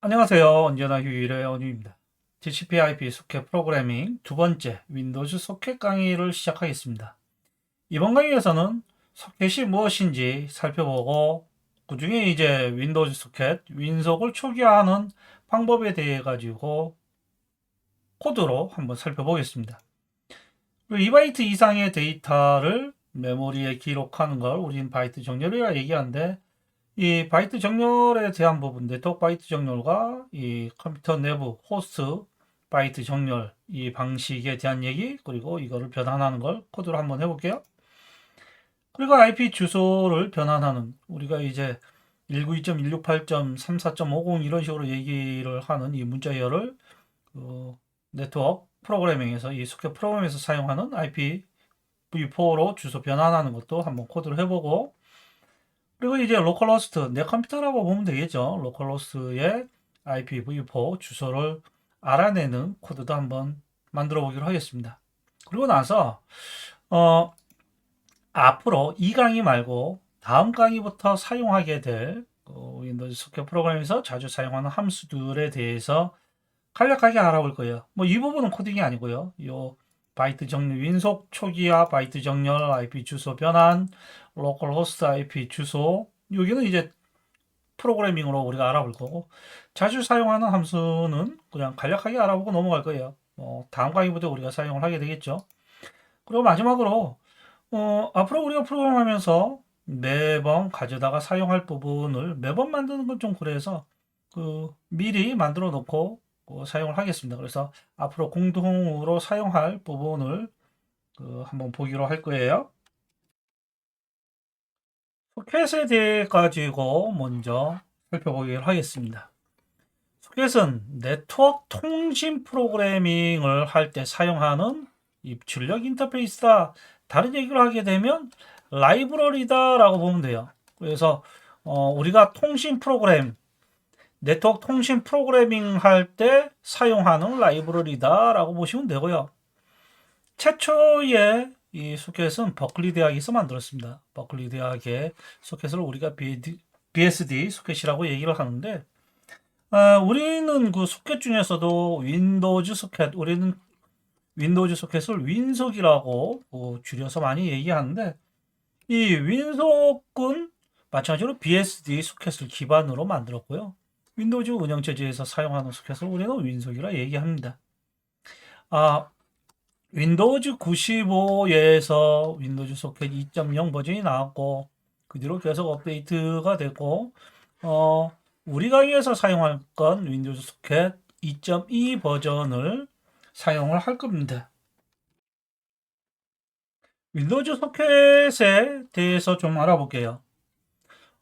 안녕하세요. 언제나 휴일의 언유입니다. TCP/IP 소켓 프로그래밍 두 번째 윈도우즈 소켓 강의를 시작하겠습니다. 이번 강의에서는 소켓이 무엇인지 살펴보고 그 중에 이제 윈도우즈 소켓, 윈속을 초기화하는 방법에 대해 가지고 코드로 한번 살펴보겠습니다. 2바이트 이상의 데이터를 메모리에 기록하는 걸 우리는 바이트 정렬이라 얘기하는데, 이 바이트 정렬에 대한 부분, 네트워크 바이트 정렬과 이 컴퓨터 내부 호스트 바이트 정렬 이 방식에 대한 얘기, 그리고 이거를 변환하는 걸 코드로 한번 해볼게요. 그리고 IP 주소를 변환하는, 우리가 이제 192.168.34.50 이런 식으로 얘기를 하는 이 문자열을 네트워크 프로그래밍에서, 이 소켓 프로그램에서 사용하는 IPv4로 주소 변환하는 것도 한번 코드를 해보고, 그리고 이제 로컬호스트, 내 컴퓨터라고 보면 되겠죠. 로컬호스트의 IPv4 주소를 알아내는 코드도 한번 만들어 보기로 하겠습니다. 그리고 나서 앞으로 이 강의 말고 다음 강의부터 사용하게 될 윈도우즈 소켓 프로그램에서 자주 사용하는 함수들에 대해서 간략하게 알아볼 거예요. 뭐 이 부분은 코딩이 아니고요. 요 바이트 정렬, 윈속 초기화, 바이트 정렬, IP 주소 변환, 로컬 호스트 IP 주소, 여기는 이제 프로그래밍으로 우리가 알아볼 거고, 자주 사용하는 함수는 그냥 간략하게 알아보고 넘어갈 거예요. 다음 강의부터 우리가 사용을 하게 되겠죠. 그리고 마지막으로 앞으로 우리가 프로그램하면서 매번 가져다가 사용할 부분을 매번 만드는 건 좀 그래서 미리 만들어 놓고 사용을 하겠습니다. 그래서 앞으로 공동으로 사용할 부분을 한번 보기로 할 거예요. 소켓에 대해 가지고 먼저 살펴보기로 하겠습니다. 소켓은 네트워크 통신 프로그래밍을 할 때 사용하는 입출력 인터페이스다. 다른 얘기를 하게 되면 라이브러리다라고 보면 돼요. 그래서 우리가 통신 프로그램, 네트워크 통신 프로그래밍 할 때 사용하는 라이브러리다라고 보시면 되고요. 최초의 이 소켓은 버클리 대학에서 만들었습니다. 버클리 대학의 소켓을 우리가 BSD 소켓이라고 얘기를 하는데, 우리는 그 소켓 중에서도 윈도우즈 소켓, 우리는 윈도우즈 소켓을 윈속이라고 줄여서 많이 얘기하는데, 이 윈속은 마찬가지로 BSD 소켓을 기반으로 만들었고요. 윈도우즈 운영체제에서 사용하는 소켓을 우리는 윈속이라 얘기합니다. 윈도우즈 95에서 윈도우즈 소켓 2.0 버전이 나왔고, 그 뒤로 계속 업데이트가 됐고, 우리 강의에서 사용할 건 윈도우즈 소켓 2.2 버전을 사용을 할 겁니다. 윈도우즈 소켓에 대해서 좀 알아볼게요.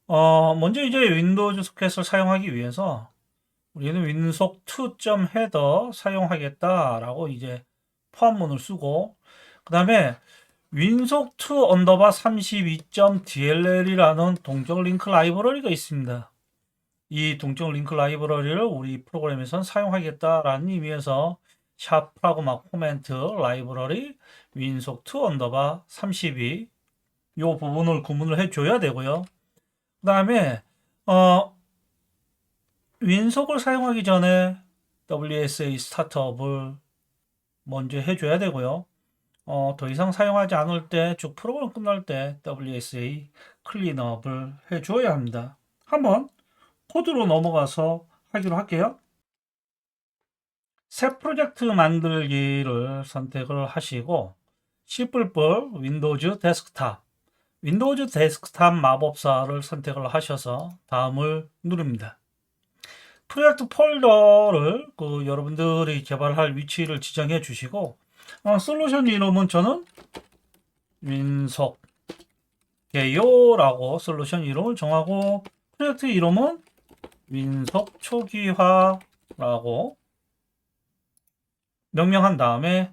먼저 이제 윈도우즈 소켓을 사용하기 위해서 우리는 윈속 2.header 사용하겠다라고 이제 포함문을 쓰고, 그 다음에 윈속2 언더바 32.dll이라는 동적 링크 라이브러리가 있습니다. 이 동적 링크 라이브러리를 우리 프로그램에선 사용하겠다라는 의미에서 샵 프라그마 코멘트 라이브러리 윈속2 언더바 32 요 부분을 구문을 해줘야 되고요. 그 다음에 윈속을 사용하기 전에 WSA 스타트업을 먼저 해줘야 되고요. 더 이상 사용하지 않을 때, 쭉 프로그램 끝날 때 WSA 클린업을 해줘야 합니다. 한번 코드로 넘어가서 하기로 할게요. 새 프로젝트 만들기를 선택을 하시고 시플볼 윈도우즈 데스크탑, 윈도우즈 데스크탑 마법사를 선택을 하셔서 다음을 누릅니다. 프로젝트 폴더를 여러분들이 개발할 위치를 지정해 주시고, 솔루션 이름은 저는 윈속게요라고 솔루션 이름을 정하고, 프로젝트 이름은 윈속 초기화라고 명명한 다음에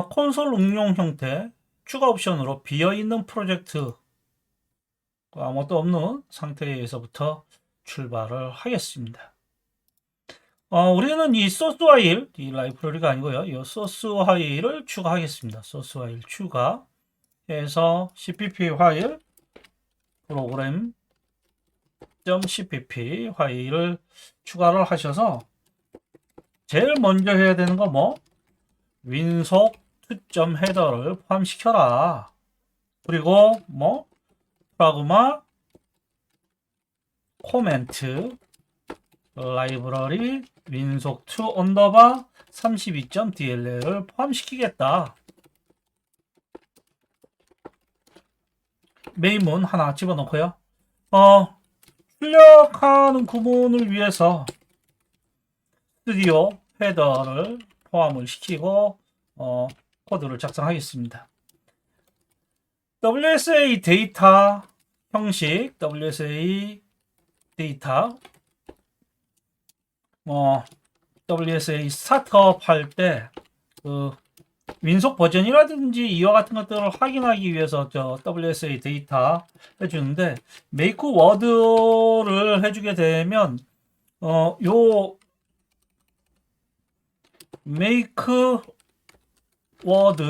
콘솔 응용 형태 추가 옵션으로 비어있는 프로젝트, 아무것도 없는 상태에서부터 출발을 하겠습니다. 우리는 이 소스 파일, 이 라이브러리가 아니고요. 이 소스 파일을 추가하겠습니다. 소스 파일 추가해서 cpp 파일 프로그램 .cpp 파일을 추가를 하셔서 제일 먼저 해야 되는 거 뭐? 윈속 투점 헤더를 포함시켜라. 그리고 뭐? 프라그마 코멘트 라이브러리 윈속2 언더바 32.dll을 포함시키겠다. 메인문 하나 집어넣고요. 출력하는 구문을 위해서 스튜디오 헤더를 포함을 시키고 코드를 작성하겠습니다. WSA 데이터 형식 WSA 데이터 WSA 스타트업 할 때 그 윈속 버전이라든지 이와 같은 것들을 확인하기 위해서 저 WSA 데이터 해주는데 make word를 해주게 되면 요 make word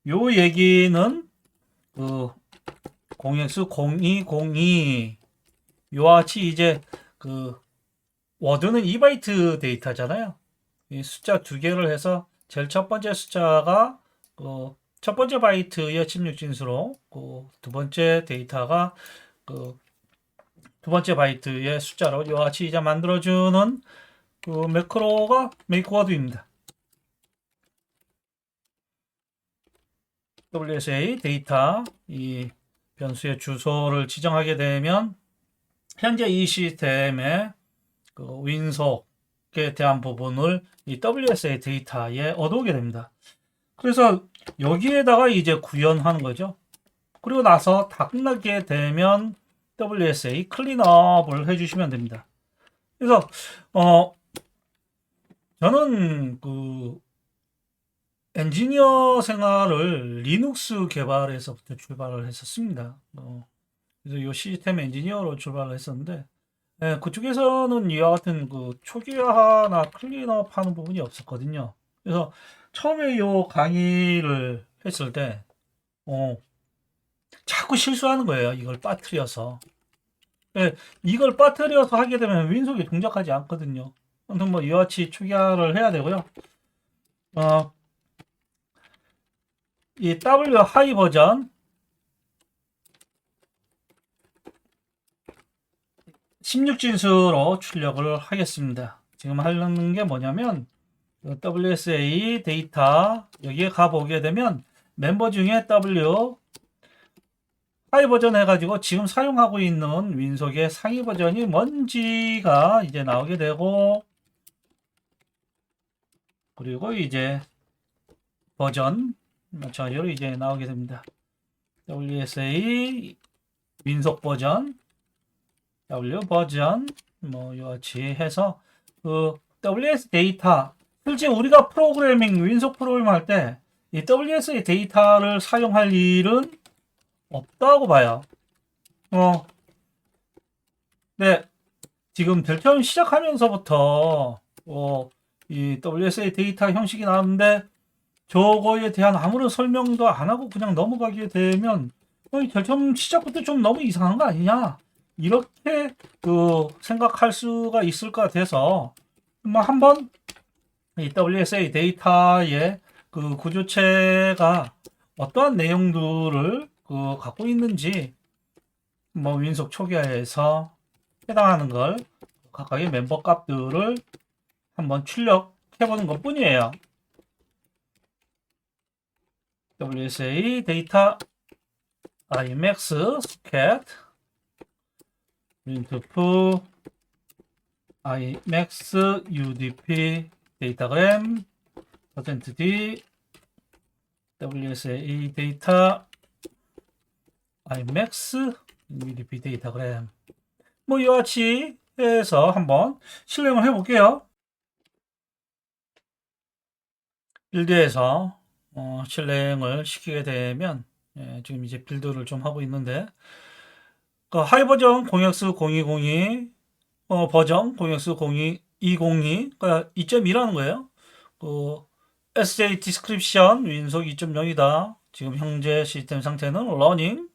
요 얘기는 그 0x0202 요와 같이 이제 그 워드는 2바이트 데이터잖아요. 이 숫자 두 개를 해서 제일 첫 번째 숫자가 첫 번째 바이트의 16진수로 두 번째 데이터가 두 번째 바이트의 숫자로 이와 같이 이제 만들어주는 매크로가 makeWord입니다. WSA 데이터 이 변수의 주소를 지정하게 되면 현재 이 시스템의 윈속에 대한 부분을 이 WSA 데이터에 얻어오게 됩니다. 그래서 여기에다가 이제 구현하는 거죠. 그리고 나서 다 끝나게 되면 WSA 클린업을 해주시면 됩니다. 그래서 저는 엔지니어 생활을 리눅스 개발에서부터 출발을 했었습니다. 그래서 이 시스템 엔지니어로 출발을 했었는데 그쪽에서는 이와 같은 초기화나 클린업 하는 부분이 없었거든요. 그래서 처음에 이 강의를 했을 때 자꾸 실수하는 거예요. 이걸 빠뜨려서. 이걸 빠뜨려서 하게 되면 윈속이 동작하지 않거든요. 아무튼 뭐 이와 같이 초기화를 해야 되고요. 이 W 하이 버전 16진수로 출력을 하겠습니다. 지금 하는 게 뭐냐면 WSA 데이터 여기에 가보게 되면 멤버 중에 W 하이 버전 해가지고 지금 사용하고 있는 윈속의 상위 버전이 뭔지가 이제 나오게 되고 그리고 이제 버전 마찬가지로 이제 나오게 됩니다. WSA 윈속 버전 W 버전 뭐 이같이 해서 WS 데이터 실제 우리가 프로그래밍 윈속 프로그램 할 때 이 WSA 데이터를 사용할 일은 없다고 봐요. 네, 지금 델타운 시작하면서부터 이 WSA 데이터 형식이 나왔는데 저거에 대한 아무런 설명도 안 하고 그냥 넘어가게 되면 델타운 시작부터 좀 너무 이상한 거 아니냐 이렇게 생각할 수가 있을 것 같아서 한번 이 WSA 데이터의 구조체가 어떠한 내용들을 갖고 있는지 윈속 초기화에서 해당하는 걸 각각의 멤버 값들을 한번 출력해보는 것 뿐이에요. WSA 데이터 imax socket printf imax udp 데이터그램 %d WSA 데이터 imax udp 데이터그램 뭐 이와 같이 해서 한번 실행을 해볼게요. 빌드에서 실행을 시키게 되면 지금 이제 빌드를 좀 하고 있는데 하이 버전 0x0202 버전 0x0202 2.2라는 거예요. SJ 디스크립션 윈속 2.0이다. 지금 현재 시스템 상태는 러닝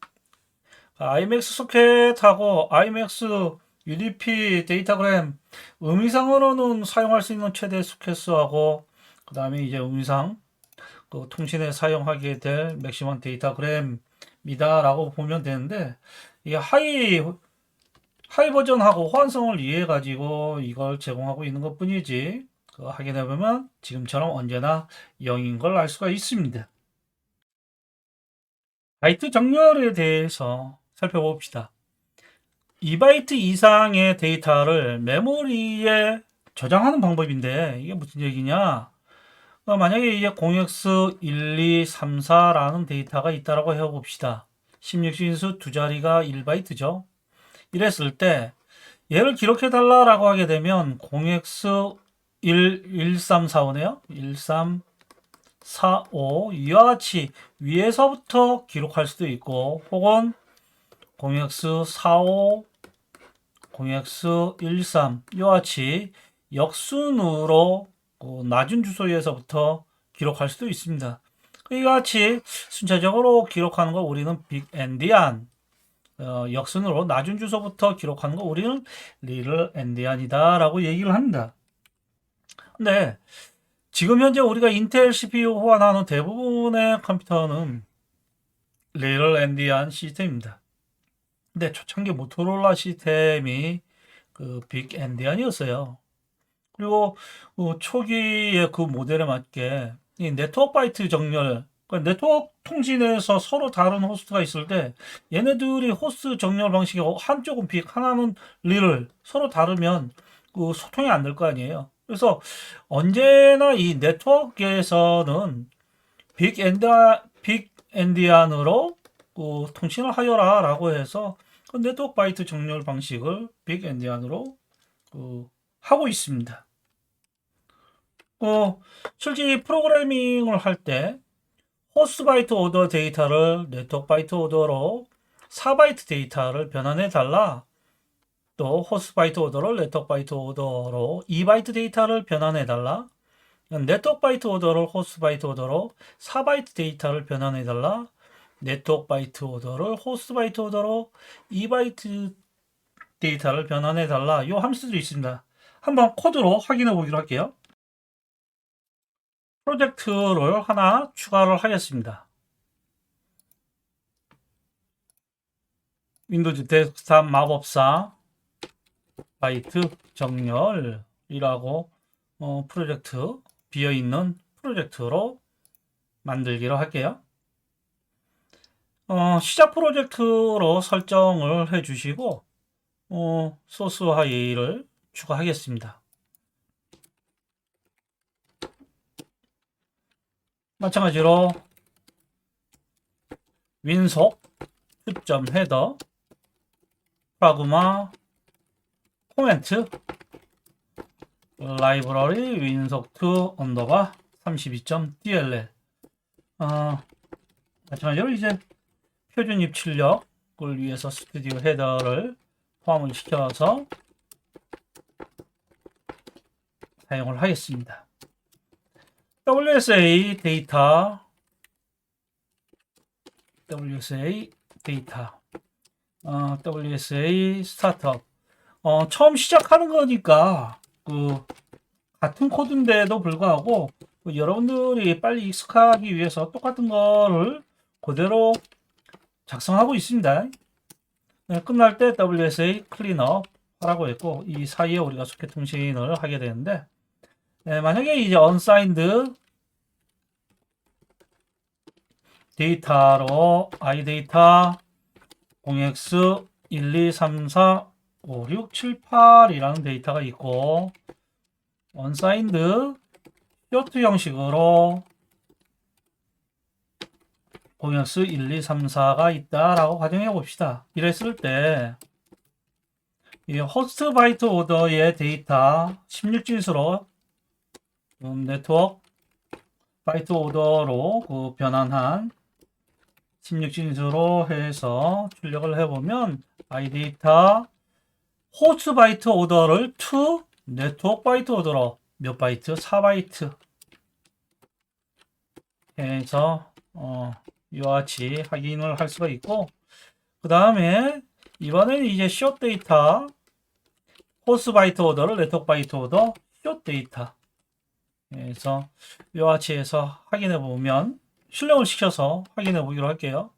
IMX 소켓하고 IMX UDP 데이터그램 음이상으로는 사용할 수 있는 최대 소켓수하고 그 다음에 이제 음이상 그 통신에 사용하게 될 맥시멈 데이터그램이다라고 보면 되는데 이게 하이 버전하고 호환성을 이해해 가지고 이걸 제공하고 있는 것 뿐이지 확인해 보면 지금처럼 언제나 0인 걸 알 수가 있습니다. 바이트 정렬에 대해서 살펴봅시다. 2바이트 이상의 데이터를 메모리에 저장하는 방법인데 이게 무슨 얘기냐? 만약에 이제 0x1, 2, 3, 4라는 데이터가 있다라고 해봅시다. 16진수 두 자리가 1바이트죠. 이랬을 때 얘를 기록해 달라라고 하게 되면 0x1, 1345네요. 1345 이와 같이 위에서부터 기록할 수도 있고 혹은 0x45 0x13 이와 같이 역순으로 낮은 주소에서부터 기록할 수도 있습니다. 이와 같이 순차적으로 기록하는 거 우리는 빅엔디안 역순으로 낮은 주소부터 기록하는 거 우리는 리틀 엔디안이다 라고 얘기를 합니다. 근데 지금 현재 우리가 인텔 CPU 호환하는 대부분의 컴퓨터는 리틀 엔디안 시스템입니다. 근데 초창기 모토로라 시스템이 그 빅엔디안이었어요. 그리고 초기의 그 모델에 맞게 이 네트워크 바이트 정렬, 그러니까 네트워크 통신에서 서로 다른 호스트가 있을 때 얘네들이 호스트 정렬 방식이 한쪽은 빅, 하나는 리를 서로 다르면 그 소통이 안 될 거 아니에요. 그래서 언제나 이 네트워크에서는 빅 엔디안으로 그 통신을 하여라라고 해서 그 네트워크 바이트 정렬 방식을 빅 엔디안으로 하고 있습니다. 실제 프로그래밍을 할 때 호스트 바이트 오더 데이터를 네트워크 바이트 오더로 4바이트 데이터를 변환해 달라. 또 호스트 바이트 오더를 네트워크 바이트 오더로 2바이트 데이터를 변환해 달라. 네트워크 바이트 오더를 호스트 바이트 오더로 4바이트 데이터를 변환해 달라. 네트워크 바이트 오더를 호스트 바이트 오더로 2바이트 데이터를 변환해 달라. 이 함수들이 있습니다. 한번 코드로 확인해 보기로 할게요. 프로젝트를 하나 추가를 하겠습니다. 윈도우즈 데스크탑 마법사 바이트 정렬이라고 프로젝트 비어있는 프로젝트로 만들기로 할게요. 시작 프로젝트로 설정을 해주시고 소스 파일을 추가하겠습니다. 마찬가지로 윈속 점 헤더 프라그마 코멘트 라이브러리 윈속2 언더바 32.dll 마찬가지로 이제 표준 입출력을 위해서 스튜디오 헤더를 포함을 시켜서 사용을 하겠습니다. WSA 데이터 WSA 스타트업 처음 시작하는 거니까 그 같은 코드인데도 불구하고 여러분들이 빨리 익숙하기 위해서 똑같은 거를 그대로 작성하고 있습니다. 네, 끝날 때 WSA 클린업 하라고 했고 이 사이에 우리가 소켓 통신을 하게 되는데 네, 만약에 이제 unsigned 데이터로 i데이터 0x 1, 2, 3, 4, 5, 6, 7, 8이라는 데이터가 있고 unsigned float 형식으로 0x 1, 2, 3, 4가 있다라고 가정해 봅시다. 이랬을 때 이 호스트 바이트 오더의 데이터 16진수로 네트워크 바이트 오더로 그 변환한 16진수로 해서 출력을 해보면 i데이터 호스트 바이트 오더를 to 네트워크 바이트 오더로 몇 바이트? 4바이트 해서 이와 같이 확인을 할 수가 있고 그 다음에 이번에는 이제 숏 데이터, 호스 바이트 오더를 네트워크 바이트 오더, 숏 데이터. 그래서 이와 같이 해서 확인해 보면 실행을 시켜서 확인해 보기로 할게요.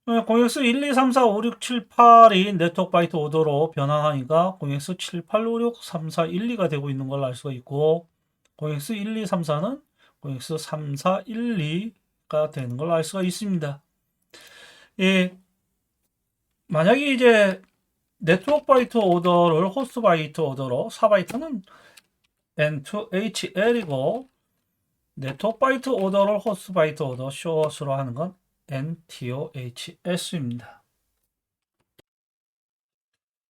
공엑스 1, 2, 3, 4, 5, 6, 7, 8이 네트워크 바이트 오더로 변환하니까 공엑스 7, 8, 5, 6, 3, 4, 1, 2가 되고 있는 걸 알 수가 있고, 공엑스 1, 2, 3, 4는 공엑스 3, 4, 1, 2가 되는 걸 알 수가 있습니다. 예, 만약에 이제 네트워크 바이트 오더를 호스트 바이트 오더로 4바이트는 N2HL이고, 네트워크 바이트 오더를 호스트 바이트 오더 숏으로 하는 건 NTOHS입니다.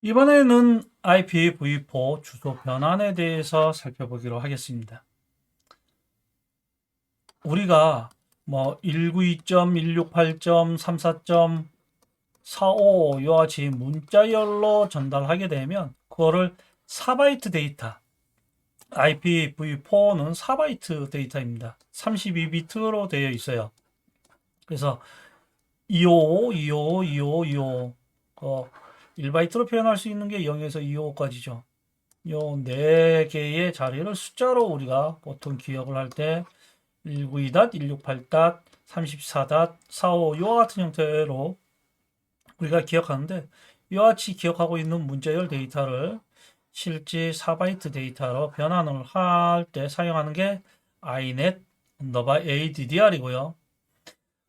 이번에는 IPv4 주소 변환에 대해서 살펴보기로 하겠습니다. 우리가 뭐 192.168.34.45 이와 같이 문자열로 전달하게 되면 그거를 4바이트 데이터, IPv4는 4바이트 데이터입니다. 32비트로 되어 있어요. 그래서 255, 255, 255, 255 1바이트로 표현할 수 있는 게 0에서 255까지죠. 요 4개의 자리를 숫자로 우리가 보통 기억을 할 때 192.168.34.45 이와 같은 형태로 우리가 기억하는데, 이와 같이 기억하고 있는 문자열 데이터를 실제 4바이트 데이터로 변환을 할 때 사용하는 게 inet ADDR이고요.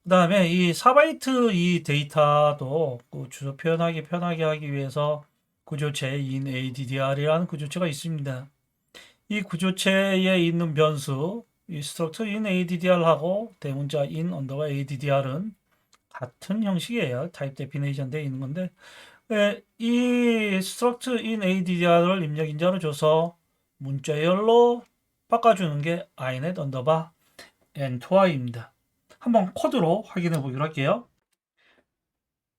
그 다음에 이 4바이트 이 데이터도 그 주소 표현하기 편하게 하기 위해서 구조체 in ADDR이라는 구조체가 있습니다. 이 구조체에 있는 변수, 이 struct in ADDR하고 대문자 in ADDR은 같은 형식이에요. 타입 데피네이션 되어 있는 건데, 이 struct in ADDR을 입력 인자로 줘서 문자열로 바꿔주는 게 inet n2i입니다. 한번 코드로 확인해 보기로 할게요.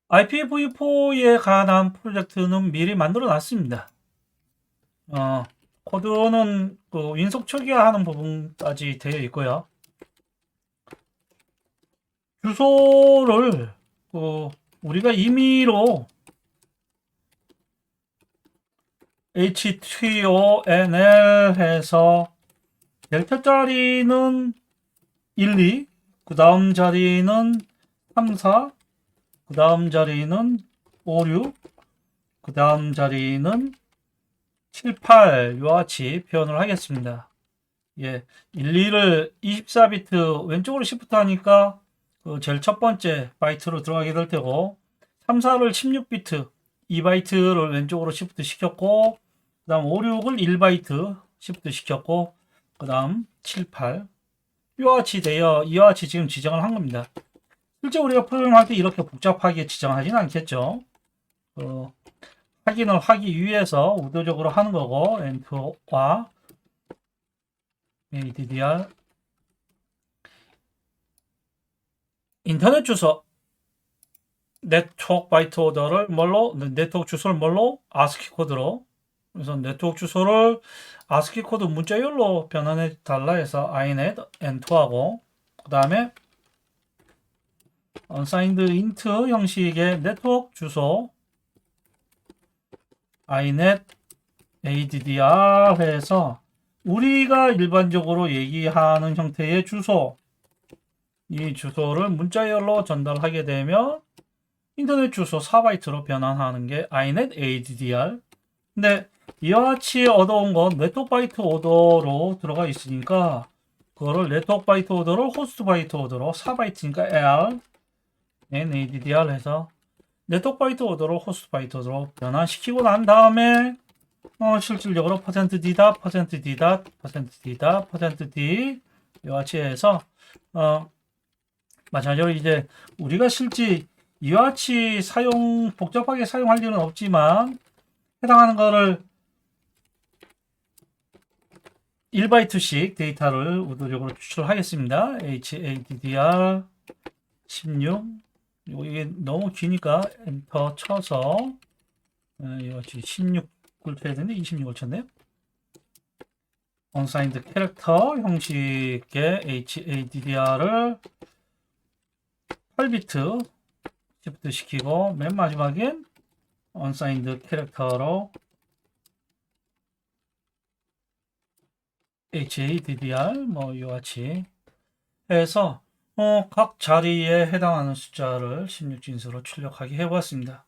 IPv4에 관한 프로젝트는 미리 만들어 놨습니다. 코드는 그 인속 초기화하는 부분까지 되어 있고요. 주소를 우리가 임의로 HTONL 해서 델타 자리는 1, 2, 그 다음 자리는 3, 4, 그 다음 자리는 5, 6, 그 다음 자리는 7, 8 이와 같이 표현을 하겠습니다. 예, 1, 2를 24비트 왼쪽으로 시프트 하니까 그 제일 첫 번째 바이트로 들어가게 될 테고, 3, 4를 16비트 2바이트를 왼쪽으로 시프트 시켰고, 그 다음 5, 6을 1바이트 시프트 시켰고, 그 다음 7, 8 이와 같이 지금 지정을 한 겁니다. 실제 우리가 프로그램할 때 이렇게 복잡하게 지정하지는 않겠죠. 확인을 하기 위해서 의도적으로 하는 거고, 엔터와 ADDR 인터넷 주소 네트워크 바이트 오더를 네트워크 주소를 ASCII 코드로, 그래서 네트워크 주소를 ASCII 코드 문자열로 변환해 달라 해서 inet n2하고, 그 다음에 unsigned int 형식의 네트워크 주소 inet addr 해서 우리가 일반적으로 얘기하는 형태의 주소, 이 주소를 문자열로 전달하게 되면 인터넷 주소 4바이트로 변환하는 게 inet addr. 근데 이와 같이 얻어온 건 네트워크 바이트 오더로 들어가 있으니까 그거를 네트워크 바이트 오더를 호스트 바이트 오더로 4바이트니까 L NADDR 해서 네트워크 바이트 오더로 호스트 바이트 오더로 변환시키고 난 다음에 실질적으로 %d, %d, %d, %d 이와 같이 해서 마찬가지로 이제 우리가 실제 이와 같이 복잡하게 사용할 일은 없지만 해당하는 거를 1바이트씩 데이터를 의도적으로 추출하겠습니다. HADDR 16 이게 너무 기니까 엔터 쳐서 이같이 16을 쳐야 되는데 26을 쳤네요. unsigned 캐릭터 형식의 HADDR을 8비트 시프트 시키고 맨 마지막엔 unsigned 캐릭터로 HADDR 뭐 이와 같이 해서 각 자리에 해당하는 숫자를 16진수로 출력하게 해보았습니다.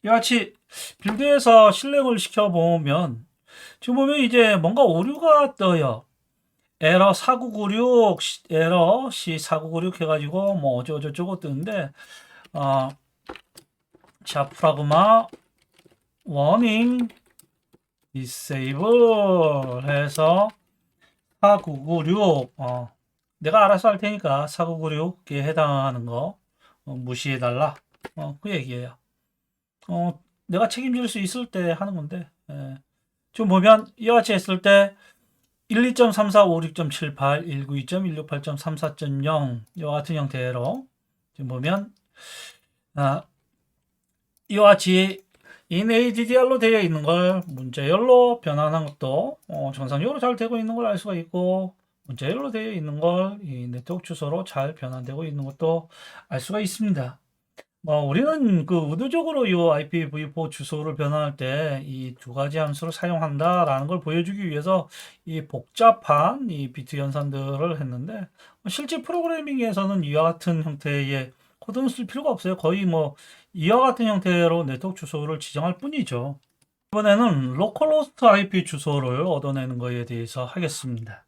이와 같이 빌드에서 실행을 시켜보면 지금 보면 이제 뭔가 오류가 떠요. 에러 4996, 에러 C4996 해가지고 뭐 어쩌고저쩌고 뜨는데 자 프라그마 워닝 디세이블 해서 4996 내가 알아서 할 테니까 4996에 해당하는 거 무시해달라 그 얘기예요. 내가 책임질 수 있을 때 하는 건데 지금 보면 이와 같이 했을 때 12.3456.78 192.168.34.0 이와 같은 형태로 지금 보면 이와 같이 inaddr로 되어 있는 걸 문자열로 변환한 것도 정상적으로 잘 되고 있는 걸 알 수가 있고 문자열로 되어 있는 걸 이 네트워크 주소로 잘 변환되고 있는 것도 알 수가 있습니다. 우리는 그 의도적으로 이 IPv4 주소를 변환할 때 이 두 가지 함수를 사용한다라는 걸 보여주기 위해서 이 복잡한 이 비트 연산들을 했는데 실제 프로그래밍에서는 이와 같은 형태의 코드는 쓸 필요가 없어요. 거의 이와 같은 형태로 네트워크 주소를 지정할 뿐이죠. 이번에는 로컬호스트 IP 주소를 얻어내는 것에 대해서 하겠습니다.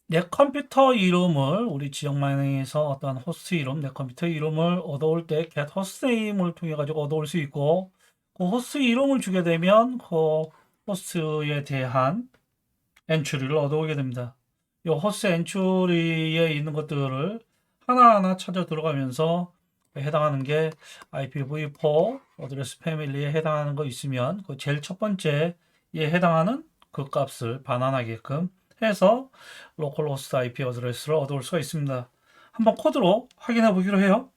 내 컴퓨터 이름을 우리 지역만행에서 어떤 호스트 이름, 내 컴퓨터 이름을 얻어올 때 get hostname을 통해 가지고 얻어올 수 있고 그 호스트 이름을 주게 되면 그 호스트에 대한 엔트리를 얻어오게 됩니다. 이 호스트 엔트리에 있는 것들을 하나하나 찾아 들어가면서 해당하는 게 IPv4 어드레스 패밀리에 해당하는 거 있으면 그 제일 첫 번째에 해당하는 그 값을 반환하게끔 해서 로컬 호스트 IP 어드레스를 얻어올 수가 있습니다. 한번 코드로 확인해 보기로 해요.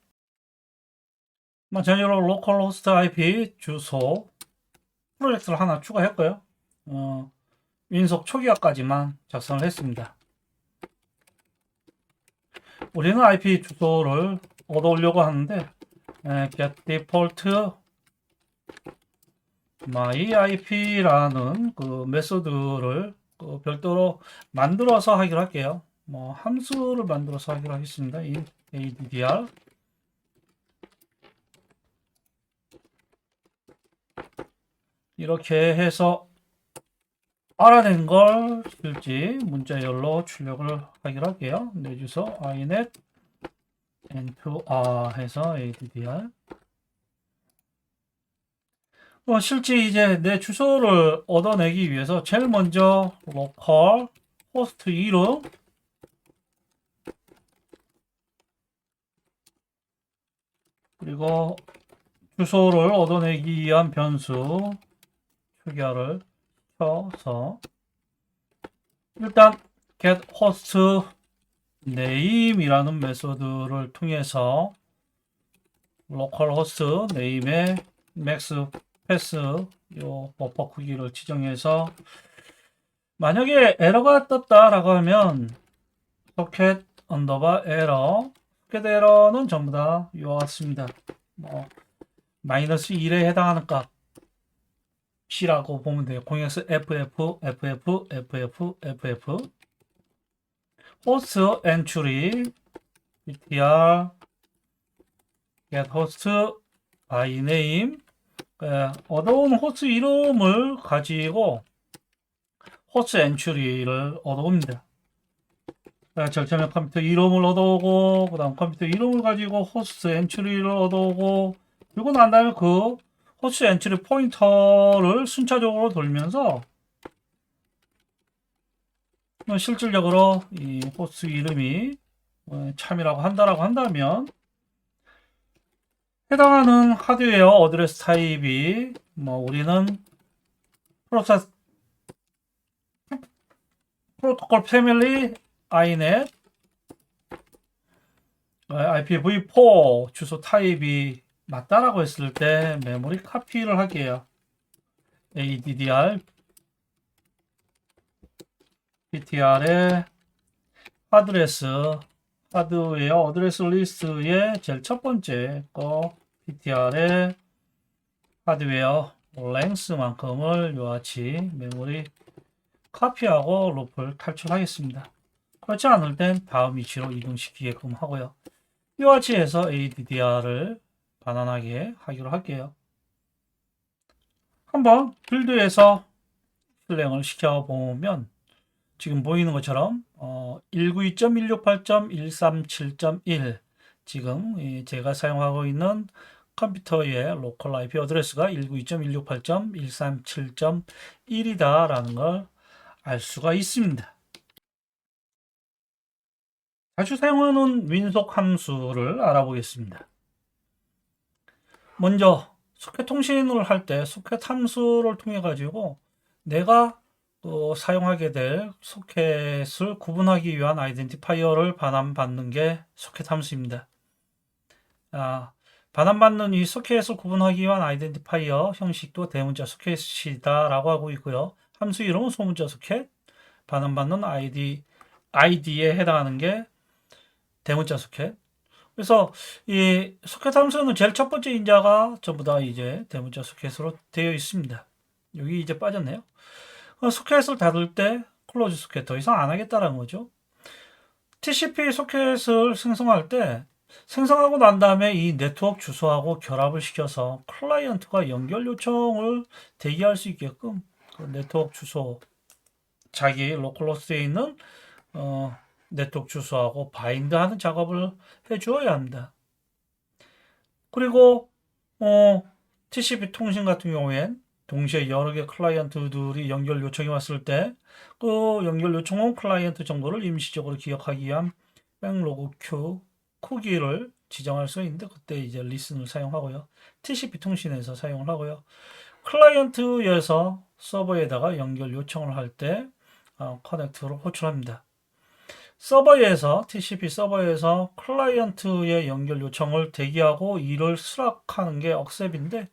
전체로 로컬 호스트 IP 주소 프로젝트를 하나 추가했고요. 윈속 초기화까지만 작성을 했습니다. 우리는 IP 주소를 얻어오려고 하는데 get default my IP라는 그 메소드를 별도로 만들어서 하기로 할게요. 함수를 만들어서 하기로 하겠습니다. addr 이렇게 해서 알아낸 걸 실지 문자열로 출력을 하기로 할게요. 내 주소 inet n2r 해서 addr 실제 이제 내 주소를 얻어내기 위해서 제일 먼저 local 호스트 이름 그리고 주소를 얻어내기 위한 변수 초기화를 켜서 일단 get host name이라는 메소드를 통해서 local host name의 max pass 요 버퍼 크기를 지정해서 만약에 에러가 떴다라고 하면 socket underbar error socket 에러는 전부 다 이와 같습니다. -1에 해당하는 값 C라고 보면 돼요. 공역수 FF, FF, FF, FF host entry btr get host by name 얻어온 호스트 이름을 가지고 호스트 엔트리를 얻어옵니다. 제일 처음에 컴퓨터 이름을 얻어오고 그 다음 컴퓨터 이름을 가지고 호스트 엔트리를 얻어오고 그리고 난 다음에 그 호스트 엔트리 포인터를 순차적으로 돌면서 실질적으로 이 호스트 이름이 참이라고 한다면 해당하는 하드웨어 어드레스 타입이 우리는 프로토콜 패밀리 inet IPv4 주소 타입이 맞다라고 했을 때 메모리 카피를 하게요. addr ptr의 하드웨어 어드레스 리스트의 제일 첫 번째 거 ptr의 하드웨어 랭스만큼을 이와 같이 메모리 카피하고 루프를 탈출하겠습니다. 그렇지 않을 땐 다음 위치로 이동시키게끔 하고요. 이와 같이 해서 ADDR을 반환하게 하기로 할게요. 한번 빌드에서 실행을 시켜보면 지금 보이는 것처럼 192.168.137.1 지금 제가 사용하고 있는 컴퓨터의 로컬 IP 어드레스가 192.168.137.1이다 라는 걸 알 수가 있습니다. 자주 사용하는 윈속 함수를 알아보겠습니다. 먼저 소켓 통신을 할 때 소켓 함수를 통해 가지고 내가 사용하게 될 소켓을 구분하기 위한 아이덴티파이어를 반환받는 게 소켓 함수입니다. 반환받는 이 소켓을 구분하기 위한 아이덴티파이어 형식도 대문자 소켓이다 라고 하고 있고요. 함수 이름은 소문자 소켓, 반환받는 ID에 해당하는 게 대문자 소켓. 그래서 이 소켓 함수는 제일 첫 번째 인자가 전부 다 이제 대문자 소켓으로 되어 있습니다. 여기 이제 빠졌네요. 소켓을 닫을 때 클로즈 소켓 더 이상 안 하겠다라는 거죠. TCP 소켓을 생성할 때 생성하고 난 다음에 이 네트워크 주소하고 결합을 시켜서 클라이언트가 연결 요청을 대기할 수 있게끔 그 네트워크 주소 자기 로컬호스트에 있는 네트워크 주소하고 바인드하는 작업을 해주어야 합니다. 그리고 TCP 통신 같은 경우엔 동시에 여러 개 클라이언트들이 연결 요청이 왔을 때 그 연결 요청 온 클라이언트 정보를 임시적으로 기억하기 위한 백로그 큐 쿠키를 지정할 수 있는데 그때 이제 리슨을 사용하고요. TCP 통신에서 사용을 하고요. 클라이언트에서 서버에다가 연결 요청을 할 때 커넥트를 호출합니다. 서버에서 TCP 서버에서 클라이언트의 연결 요청을 대기하고 이를 수락하는 게 억셉인데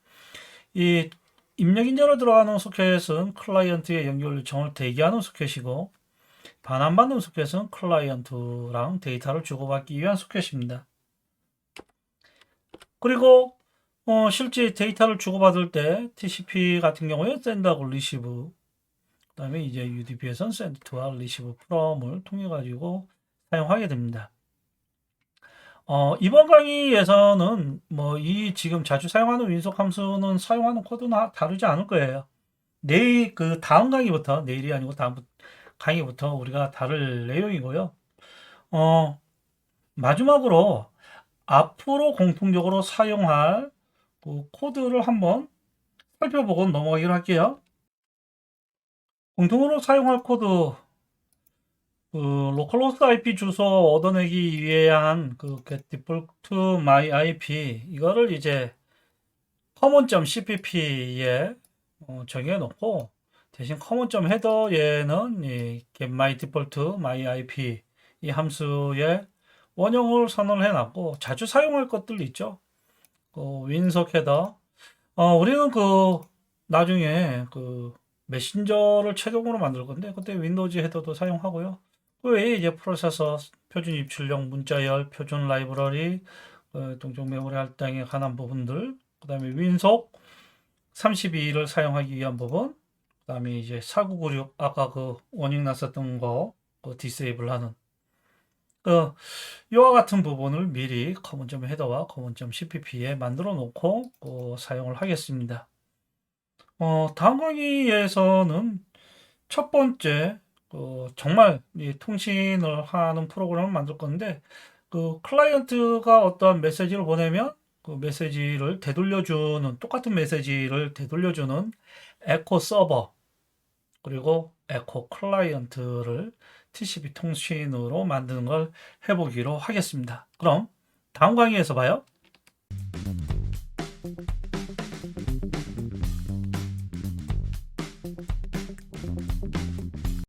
이 입력 인자로 들어가는 소켓은 클라이언트의 연결 요청을 대기하는 소켓이고 반환받는 소켓은 클라이언트랑 데이터를 주고받기 위한 소켓입니다. 그리고 실제 데이터를 주고받을 때 TCP 같은 경우에 샌드하고 리시브 그다음에 이제 UDP에서는 send to와 receive from을 통해 가지고 사용하게 됩니다. 이번 강의에서는 뭐 이 지금 자주 사용하는 윈속 함수는 사용하는 코드는 다루지 않을 거예요. 내일 그 다음 강의부터 내일이 아니고 다음 강의부터 우리가 다룰 내용이고요. 마지막으로 앞으로 공통적으로 사용할 그 코드를 한번 살펴보고 넘어가기로 할게요. 공통으로 사용할 코드 로컬호스트 IP 주소 얻어내기 위한 get default to my IP 이거를 이제 common.cpp에 정해 놓고 대신 common.header에는 이 get my default my IP 이 함수의 원형을 선언을 해 놨고 자주 사용할 것들 있죠. 윈속 헤더 우리는 나중에 메신저를 최종으로 만들 건데 그때 윈도우즈 헤더도 사용하고요. 그 외에 이제 프로세서, 표준 입출력, 문자열, 표준 라이브러리, 동적 메모리 할당에 관한 부분들, 그 다음에 윈속 32를 사용하기 위한 부분, 그 다음에 이제 4996 아까 워닝 났었던 거 디세이블 하는 이와 같은 부분을 미리 common.header와 common.cpp에 만들어 놓고 사용을 하겠습니다. 다음 강의에서는 첫 번째 정말 이 통신을 하는 프로그램을 만들 건데 클라이언트가 어떠한 메시지를 보내면 그 메시지를 되돌려주는 똑같은 메시지를 되돌려주는 에코 서버 그리고 에코 클라이언트를 TCP 통신으로 만드는 걸 해보기로 하겠습니다. 그럼 다음 강의에서 봐요.